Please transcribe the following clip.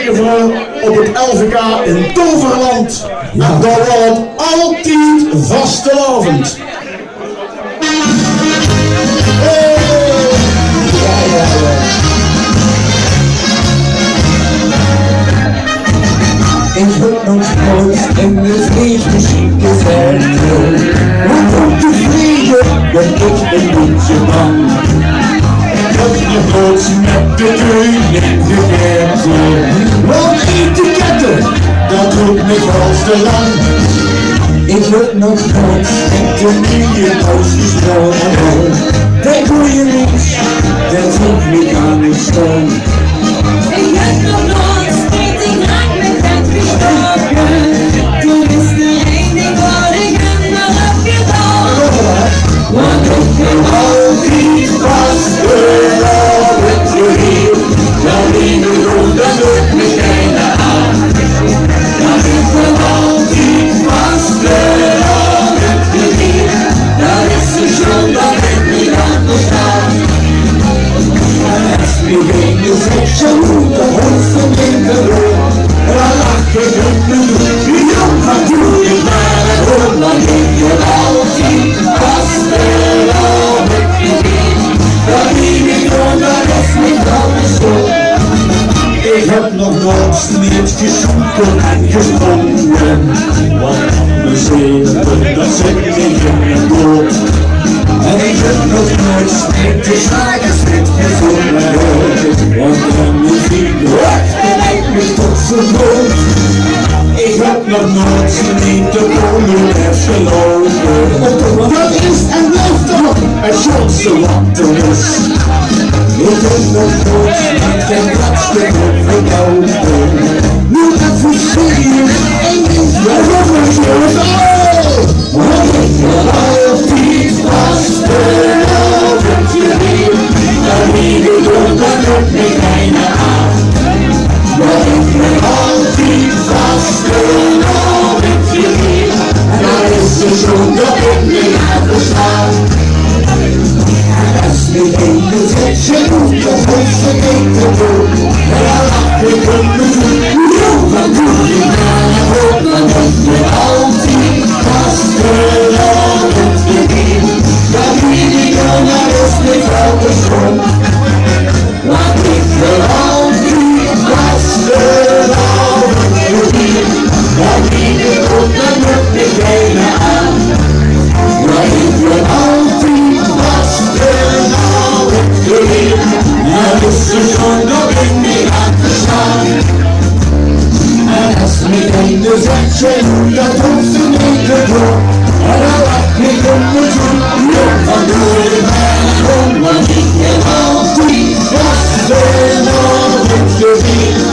leveren op het LVK in Toverland. En dan wordt het altijd vastelavond. Ik heb nog nooit in de vliegmuziek gezegd. Hoe komt de vliegen? Ben ik een beetje bang. Ik heb nog nooit met de koning gegeven. Want etiketten, dat doet me vals te lang. Ik heb nog nooit met de miljoenhuis gesproken. Dat doe je niet, dat hoeft niet aan de stroom. Ik heb nog nooit steeds in raak met het gesproken. Toen is er één ding wat ik hem nog heb gedaan. Want ik wil altijd vastgelopen met je hier. Dat wie me doet, dat doet me geen aan. Dat ik wil altijd vastgelopen met je hier. Dat is de schuld dat ik niet anders kan. Als we geen gezegd zo goed, dan hoort van in de rood. Dan lach ik op me toe, jong, wat doe je maar en hoor. Dan ik wil altijd vastgelopen met je hier. Dat wie me doet, dat is niet anders goed. Ik heb nog nooit niet gezoeken en gevonden. Want mijn zeven, dat zit niet in mijn dood. En ik heb nog nooit niet de slagers niet gevonden. Want mijn muziek werkt me tot zijn dood. Ik heb nog nooit niet de polonaise gelopen. Dat is en blijft toch het grootste wat er is. Ik heb nog nooit met geen laatste opgelopen. Nu even serieus en niet waarom ik zo want ik wil altijd vastgelopen met je weer. Dat wie me doet, dat doet me geen aan. Maar ik wil altijd vastgelopen met je weer. En dat is de schuld dat ik niet heb bestaan. Als me geen gezegdje doet, dan hoeft ze niet te doen. En dan lach ik op me toe, jong, wat doe je maar en hoop. Want ik wil altijd vastgelopen met je weer. Dat wie me doet, dat is niet andersom. Want ik wil altijd vastgelopen met je weer. Dat wie me doet, dat doet me geen aan. Maar ik wil altijd vastgelopen met je weer. Dat is de zon dat ik niet had gestaan. En als me geen zegt, zeg hoe dat hoeft ze niet te doen. En dan lach ik op me toe, jong, wat doe je maar en om. Want ik wil altijd vastgelopen met je weer.